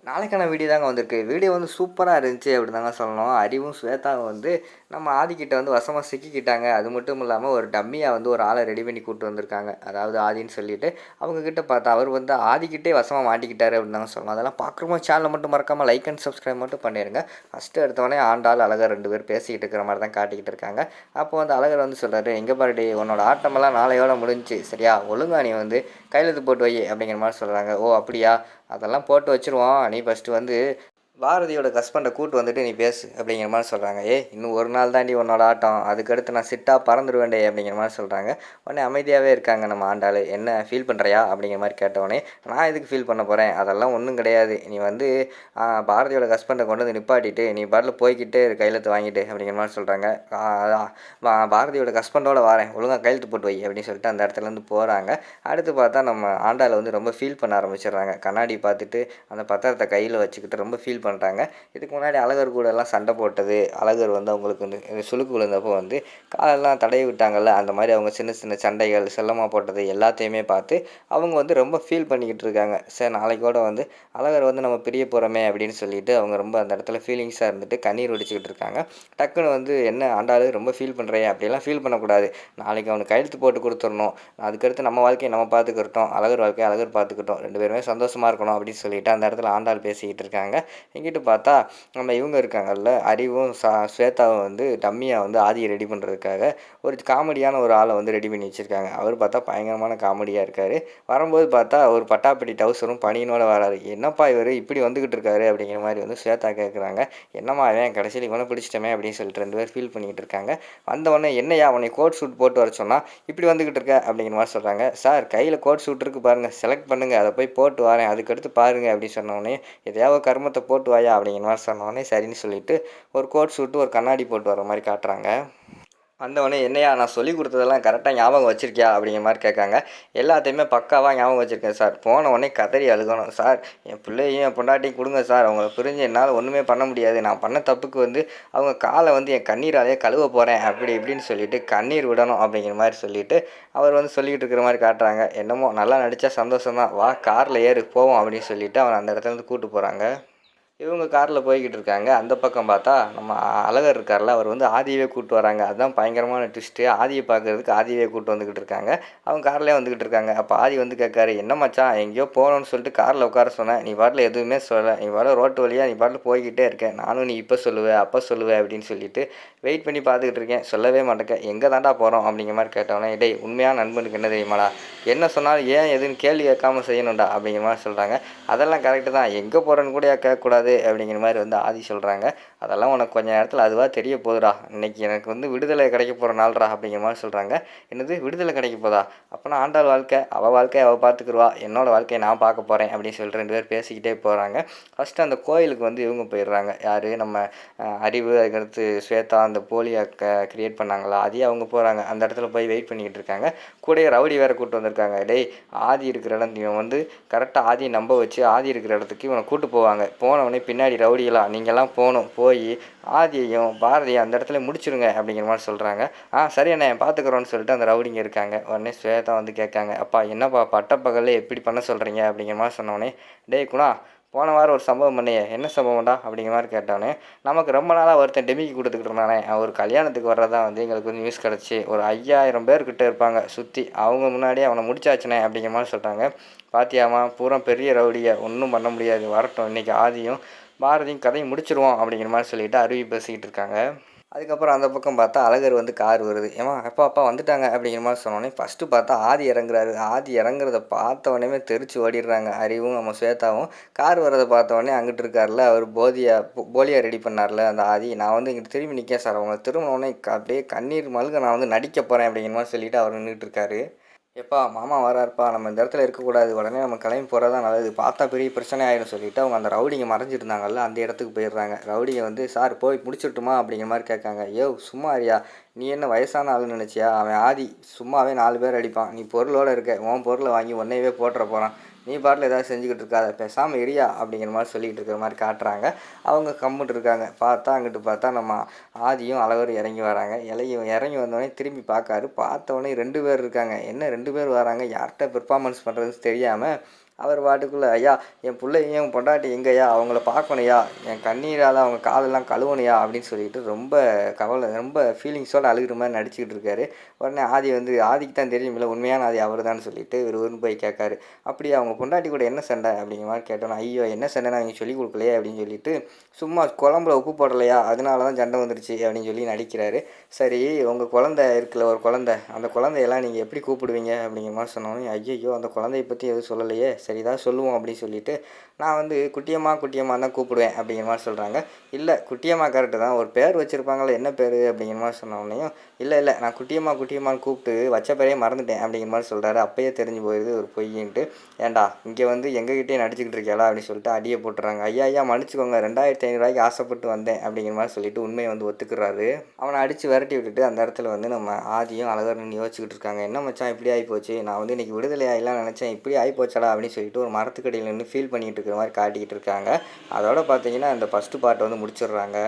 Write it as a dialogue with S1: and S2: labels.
S1: நாளைக்கான வீடியோ தாங்க வந்திருக்கு. வீடியோ வந்து சூப்பரா இருந்துச்சு அப்படி தாங்க சொல்லணும். அறிவும், ஸ்வேதாவும் வந்து நம்ம ஆதிக்கிட்ட வந்து வசமா சிக்கிக்கிட்டாங்க. அது மட்டும் இல்லாம ஒரு டம்மியா வந்து ஒரு ஆள ரெடி பண்ணி கூட்டு வந்திருக்காங்க. அதாவது ஆதின்னு சொல்லிட்டு. அவங்க கிட்ட பார்த்தா அவர் வந்து ஆதிக்கிட்டே வசமா மாட்டிக்கிட்டாரு அப்படின்னு தாங்க சொல்லணும். அதெல்லாம் பார்க்குறவங்க சேனல மட்டும் மறக்காம லைக் அண்ட் சப்ஸ்கிரைப் மட்டும் பண்ணிருங்க. ஃபர்ஸ்ட்டு எடுத்தோனே ஆண்டாள், அழகர் 2 பேரும் பேசிக்கிட்டு இருக்கிற மாரி தான் காட்டிக்கிட்டு இருக்காங்க. அப்போ வந்து அழகர் வந்து சொல்றாரு, "இங்க பாருடி உன்னோட ஆட்டமெல்லாம் நாளையோட முடிஞ்சுச்சு. சரியா? ஒழுங்கா நீ வந்து கையெழுத்து போட்டு வை" அப்படிங்கிற மாரி சொல்றாங்க. "ஓ! அப்படியா? அதெல்லாம் போட்டு வச்சுருவோம். நீ ஃபஸ்ட்டு வந்து பாரதியோட ஹஸ்பண்ட கூட்டு வந்துட்டு நீ பேசு அப்படிங்கிற மாரி சொல்கிறாங்க. இன்னும் ஒரு நாள் தாண்டி உன்னோட ஆட்டம். அதுக்கடுத்து நான் சிட்டா பறந்துருவேன்டே அப்படிங்கிற மாரி சொல்கிறாங்க. உடனே அமைதியாகவே இருக்காங்க நம்ம ஆண்டாளு. என்ன ஃபீல் பண்ணுறியா அப்படிங்கிற மாதிரி கேட்டவுடனே, நான் எதுக்கு ஃபீல் பண்ண போகிறேன், அதெல்லாம் ஒன்றும் கிடையாது. நீ வந்து பாரதியோட ஹஸ்பண்டை கொண்டு வந்து நிப்பாட்டிட்டு நீ பாட்டில் போய்கிட்டே கையெழுத்து வாங்கிட்டு அப்படிங்கிற மாதிரி சொல்கிறாங்க. பாரதியோட ஹஸ்பண்டோட வரேன், ஒழுங்காக கையெழுத்து போட்டு வை அப்படின்னு சொல்லிட்டு அந்த இடத்துலேருந்து போகிறாங்க. அடுத்து பார்த்தா நம்ம ஆண்டாள் வந்து ரொம்ப ஃபீல் பண்ண ஆரம்பிச்சிடுறாங்க. கண்ணாடி பார்த்துட்டு அந்த பத்திரத்தை கையில் வச்சுக்கிட்டு ரொம்ப ஃபீல் பண்ணுறாங்க. இதுக்கு முன்னாடி அழகர் கூட எல்லாம் சண்டை போட்டது, அழகர் வந்து அவங்களுக்கு வந்து சுளுக்கு விழுந்தப்போ வந்து காலெல்லாம் தடவி விட்டாங்கல்ல, அந்த மாதிரி அவங்க சின்ன சின்ன சண்டைகள் செல்லமாக போட்டது எல்லாத்தையுமே பார்த்து அவங்க வந்து ரொம்ப ஃபீல் பண்ணிக்கிட்டு இருக்காங்க. சரி நாளைக்கு கூட வந்து அழகர் வந்து நம்ம பிரிய போகிறோமே அப்படின்னு சொல்லிட்டு அவங்க ரொம்ப அந்த இடத்துல ஃபீலிங்ஸாக இருந்துட்டு கண்ணீர் வடிச்சுக்கிட்டு இருக்காங்க. டக்குன்னு வந்து என்ன ஆண்டாளு ரொம்ப ஃபீல் பண்ணுறேன், அப்படியெல்லாம் ஃபீல் பண்ணக்கூடாது, நாளைக்கு அவனுக்கு கையெழுத்து போட்டு கொடுத்துடணும், அதுக்கடுத்து நம்ம வாழ்க்கையை நம்ம பார்த்துக்கிட்டோம், அழகர் வாழ்க்கையை அழகர் பார்த்துக்கிட்டோம், 2 பேருமே சந்தோஷமாக இருக்கணும் அப்படின்னு சொல்லிட்டு அந்த இடத்துல ஆண்டாள் பேசிக்கிட்டு இருக்காங்க. இங்கிட்டு பார்த்தா நம்ம இவங்க இருக்காங்கல்ல, அறிவும் ஸ்வேதாவும் வந்து டம்மியாக வந்து ஆதியை ரெடி பண்ணுறதுக்காக ஒரு காமெடியான ஒரு ஆளை வந்து ரெடி பண்ணி வச்சுருக்காங்க. அவர் பார்த்தா பயங்கரமான காமெடியாக இருக்கார். வரும்போது பார்த்தா ஒரு பட்டாப்பட்டி டவுசரும் பனியனோட வராரு. என்னப்பா இவர் இப்படி வந்துக்கிட்டு இருக்காரு அப்படிங்கிற மாதிரி வந்து ஸ்வேதா கேட்குறாங்க. என்னம்மா அவன் கடைசியில் இவனை பிடிச்சிட்டமே அப்படின்னு சொல்லிட்டு 2 பேர் ஃபீல் பண்ணிக்கிட்டு இருக்காங்க. வந்தவொடனே என்னையா அவனை கோட் ஷூட் போட்டு வர சொன்னால் இப்படி வந்துக்கிட்டு இருக்க அப்படிங்கிற மாதிரி சொல்கிறாங்க. சார் கையில் கோட் ஷூட் இருக்குது பாருங்கள், செலக்ட் பண்ணுங்கள், அதை போய் போட்டு வரேன், அதுக்கடுத்து பாருங்கள் அப்படின்னு சொன்னோடனே எதையாவது கருமத்தை போட்டு வாயா அப்படிங்கிற மாதிரி சொன்னோடனே சரின்னு சொல்லிட்டு ஒரு கோட் ஷூட்டு ஒரு கண்ணாடி போட்டு வர மாதிரி காட்டுறாங்க. வந்தவொடனே என்னையா நான் சொல்லி கொடுத்ததெல்லாம் கரெக்டாக ஞாபகம் வச்சுருக்கியா அப்படிங்கிற மாதிரி கேட்காங்க. எல்லாத்தையுமே பக்காவாக ஞாபகம் வச்சுருக்கேன் சார். போன உடனே கதறி அழுகணும் சார், என் பிள்ளையும் என் பொண்டாட்டியும் கொடுங்க சார், அவங்கள பிரிஞ்சு என்னால் ஒன்றுமே பண்ண முடியாது, நான் பண்ண தப்புக்கு வந்து அவங்க காலை வந்து என் கண்ணீராலே கழுவ போகிறேன் அப்படி இப்படின்னு சொல்லிட்டு கண்ணீர் விடணும் அப்படிங்கிற மாதிரி சொல்லிட்டு அவர் வந்து சொல்லிக்கிட்டு இருக்கிற மாதிரி காட்டுறாங்க. என்னமோ நல்லா நடித்தா சந்தோஷம்தான், வா காரில் ஏறு போவோம் அப்படின்னு சொல்லிட்டு அவன் அந்த இடத்துலேருந்து கூப்பிட்டு போகிறாங்க. இவங்க காரில் போய்கிட்டு இருக்காங்க. அந்த பக்கம் பார்த்தா நம்ம அழகர் இருக்கார்ல, அவர் வந்து ஆதியவே கூப்பிட்டு வராங்க. அதுதான் பயங்கரமான ட்விஸ்ட்டு. ஆதியை பார்க்குறதுக்கு ஆதியவே கூப்பிட்டு வந்துக்கிட்டு இருக்காங்க. அவங்க கார்லேயே வந்துக்கிட்டு இருக்காங்க. அப்போ ஆதி வந்து கேட்காரு, என்ன மச்சான் எங்கேயோ போகணும்னு சொல்லிட்டு காரில் உட்கார சொன்னேன், நீ பாட்டில் எதுவுமே சொல்லலை, நீ பாட்டில் ரோட்டு வழியாக நீ பாட்டில் போய்கிட்டே இருக்கேன், நானும் நீ இப்போ சொல்லுவேன் அப்போ சொல்லுவேன் அப்படின்னு சொல்லிட்டு வெயிட் பண்ணி பார்த்துக்கிட்டு இருக்கேன், சொல்லவே மாட்டேங்க, எங்கே தாண்டா போகிறோம் அப்படிங்கிற மாதிரி கேட்டோன்னே, டேய் உண்மையான நண்பனுக்கு என்ன தெரியுமாடா, என்ன சொன்னாலும் ஏன் எதுன்னு கேள்வி கேட்காம செய்யணும்டா அப்படிங்கிற மாதிரி சொல்கிறாங்க. அதெல்லாம் கரெக்டு தான், எங்கே போகிறேன்னு கூட கேட்கக்கூடாது அப்படிங்கிற மாதிரி வந்து ஆதி சொல்கிறாங்க. அதெல்லாம் உனக்கு கொஞ்சம் நேரத்தில் அதுவாக தெரிய போகுதுடா, இன்றைக்கி எனக்கு வந்து விடுதலை கிடைக்க போகிற நாள்டா அப்படிங்கிற மாதிரி சொல்கிறாங்க. என்னது விடுதலை கிடைக்க போதா, அப்போனா ஆண்டாள் வாழ்க்கை அவள் வாழ்க்கையை அவள் பார்த்துக்குருவா, என்னோடய வாழ்க்கையை நான் பார்க்க போகிறேன் அப்படின்னு சொல்லிட்டு 2 பேர் பேசிக்கிட்டே போகிறாங்க. ஃபஸ்ட்டு அந்த கோயிலுக்கு வந்து இவங்க போயிடுறாங்க. யார் நம்ம அறிவு, அதுக்கடுத்து ஸ்வேதா அந்த போலியை க்ரியேட் பண்ணாங்களா அதையே அவங்க போகிறாங்க. அந்த இடத்துல போய் வெயிட் பண்ணிக்கிட்டு இருக்காங்க. கூடயே ரவுடி வேறு கூப்பிட்டு வந்திருக்காங்க. டேய் ஆதி இருக்கிற இடம் இவன் வந்து கரெக்டாக ஆதியை நம்ப வச்சு ஆதி இருக்கிற இடத்துக்கு இவனை கூப்பிட்டு போவாங்க. போனவொடனே பின்னாடி ரவுடியெல்லாம் நீங்கள்லாம் போகணும், போய் ஆதியையும் பாரதியும் அந்த இடத்துல முடிச்சிருங்க அப்படிங்கிற மாதிரி சொல்கிறாங்க. சரி அண்ணே பார்த்துக்குறோன்னு சொல்லிட்டு அந்த ரவுடிங்க இருக்காங்க. உடனே ஸ்வேதா வந்து கேட்காங்க, அப்பா என்னப்பா பட்டப்பகலில் எப்படி பண்ண சொல்கிறீங்க அப்படிங்கிற மாதிரி சொன்னோடனே, டேய் குணா போன வாரம் ஒரு சம்பவம் பண்ணியே, என்ன சம்பவம்டா அப்படிங்கிற மாதிரி கேட்டோன்னே, நமக்கு ரொம்ப நாளாக ஒருத்தன் டெமிக்கி கொடுத்துக்கிட்டு இருந்தானே, ஒரு கல்யாணத்துக்கு வர்றதா வந்து எங்களுக்கு வந்து நியூஸ் கிடச்சி, ஒரு 5000 பேர்கிட்ட இருப்பாங்க சுற்றி, அவங்க முன்னாடியே அவனை முடிச்சாச்சுனே அப்படிங்கிற மாதிரி சொல்கிறாங்க. பாத்தியாமா பூரா பெரிய ரவுடியை ஒன்றும் பண்ண முடியாது, வரட்டும் இன்றைக்கி ஆதியும் பாரதியும் கதையை முடிச்சிருவோம் அப்படிங்கிற மாதிரி சொல்லிட்டு அருவி பேசிக்கிட்டு இருக்காங்க. அதுக்கப்புறம் அந்த பக்கம் பார்த்தா அழகர் வந்து கார் வருது. ஏம்மா அப்பா அப்பா வந்துட்டாங்க அப்படிங்கிற மாதிரி சொன்னோடனே ஃபஸ்ட்டு பார்த்தா ஆதி இறங்குறாரு. ஆதி இறங்குறத பார்த்தவொடனே தெரிச்சு ஓடிடுறாங்க அறிவும் நம்ம ஸ்வேதாவும். கார் வரதை பார்த்தவொடனே அங்கிட்டு இருக்கார்ல அவர் போலியா ரெடி பண்ணார்ல அந்த ஆதி, நான் வந்து இங்கிட்டு திரும்பி நிற்க சார், அவங்க திரும்பினோடனே அப்படியே கண்ணீர் மல்க நான் வந்து நடிக்க போகிறேன் அப்படிங்கிற மாதிரி சொல்லிவிட்டு அவர் நின்றுட்டு இருக்காரு. எப்பா மாமா வராருப்பா, நம்ம இந்த இடத்துல இருக்கக்கூடாது, உடனே நம்ம கிளம்பி போகிறது தான் நல்லது, பார்த்தா பெரிய பிரச்சனை ஆயிடும் சொல்லிவிட்டு அவங்க அந்த ரவுடிங்க மறைஞ்சிருந்தாங்கல்ல அந்த இடத்துக்கு போயிடுறாங்க. ரவுடிங்க வந்து சார் போய் முடிச்சுட்டுமா அப்படிங்கிற மாதிரி கேட்காங்க. சும்மா அறியா, நீ என்ன வயசான ஆளுன்னு நினச்சியா, அவன் ஆதி சும்மாவே 4 பேர் அடிப்பான், நீ பொருளோடு இருக்க, உன் பொருளை வாங்கி ஒன்றையவே போட்டுற போகிறான், நீ பாட்டில் ஏதாவது செஞ்சுக்கிட்டு இருக்காத, பேசாமல் இரியா அப்படிங்கிற மாதிரி சொல்லிக்கிட்டு இருக்கிற மாதிரி காட்டுறாங்க. அவங்க கம்முட்டு இருக்காங்க. பார்த்தா அங்கிட்டு பார்த்தா நம்ம ஆதியும் அழகரும் இறங்கி வராங்க. இறங்கி வந்தோடனே திரும்பி பார்க்காரு. பார்த்தவொடனே 2 பேர் இருக்காங்க. என்ன 2 பேர் வராங்க, யார்கிட்ட பெர்ஃபார்மன்ஸ் பண்ணுறதுன்னு தெரியாமல் அவர் பாட்டுக்குள்ளே ஐயா என் பிள்ளையும் என் பொண்டாட்டி எங்கய்யா அவங்கள பார்க்கணுயா என் கண்ணீரால் அவங்க காலெல்லாம் கழுவணுயா அப்படின்னு சொல்லிட்டு ரொம்ப கவலை ரொம்ப ஃபீலிங்ஸோடு அழுகிற மாதிரி நடிச்சுக்கிட்டு இருக்காரு. உடனே ஆதி வந்து ஆதிக்கு தான் தெரியுமில்ல உண்மையான ஆதி அவர் தான் சொல்லிட்டு இவர் போய் கேட்காரு. அப்படி அவங்க பொண்டாட்டி கூட என்ன சண்டை அப்படிங்கிற மாதிரி கேட்டோன்னா ஐயோ என்ன சண்டைன்னு அவங்க சொல்லிக் கொடுக்கலையே அப்படின்னு சொல்லிட்டு சும்மா குழம்புல உப்பு போடலையா அதனால தான் சண்டை வந்துருச்சு அப்படின்னு சொல்லி நடிக்கிறாரு. சரி உங்கள் குழந்தை இருக்குல்ல ஒரு குழந்தை அந்த குழந்தையெல்லாம் நீங்கள் எப்படி கூப்பிடுவீங்க அப்படிங்கிற மாதிரி சொன்னோன்னே ஐயோ அந்த குழந்தைய பற்றி எதுவும் சொல்லலையே சரி தான் சொல்லுவோம் அப்படின்னு சொல்லிட்டு நான் வந்து குட்டியம்மா குட்டியம்மா தான் கூப்பிடுவேன் அப்படிங்கிற மாதிரி சொல்கிறாங்க. இல்லை குட்டியம்மா கரெக்டு தான் ஒரு பேர் வச்சுருப்பாங்களே என்ன பேர் அப்படிங்கிற மாதிரி சொன்னோடனையும் இல்லை நான் குட்டியம்மான்னு கூப்பிட்டு வச்ச பேரையே மறந்துட்டேன் அப்படிங்கிற மாதிரி சொல்கிறாரு. அப்போயே தெரிஞ்சு போயிடுது ஒரு பொய்யின்ட்டு. ஏன்டா இங்கே வந்து எங்ககிட்டே நடிச்சுக்கிட்டு இருக்கியாளா அப்படின்னு சொல்லிட்டு அடியை போட்டுறாங்க. ஐயா மன்னிச்சுக்கோங்க 2500 ஆசைப்பட்டு வந்தேன் அப்படிங்கிற மாதிரி சொல்லிட்டு உண்மையை வந்து ஒத்துக்கிறாரு. அவனை அடித்து விரட்டி விட்டுட்டு அந்த இடத்துல வந்து நம்ம ஆதியும் அழகர்னு யோசிச்சுக்கிட்டு இருக்காங்க. என்ன மச்சான் இப்படி ஆகிப்போச்சு நான் வந்து இன்றைக்கி விடுதலை ஆகிலாம் நினச்சேன் இப்படி ஆகிப்போச்சடா அப்படின்னு சொல்லிட்டு ஒரு மரத்துக்கடியில் நின்று ஃபீல் பண்ணிகிட்டு இருக்கிற மாதிரி காட்டிக்கிட்டு இருக்காங்க. அதோட பார்த்தீங்கன்னா இந்த ஃபஸ்ட்டு பார்ட் வந்து முடிச்சிடுறாங்க.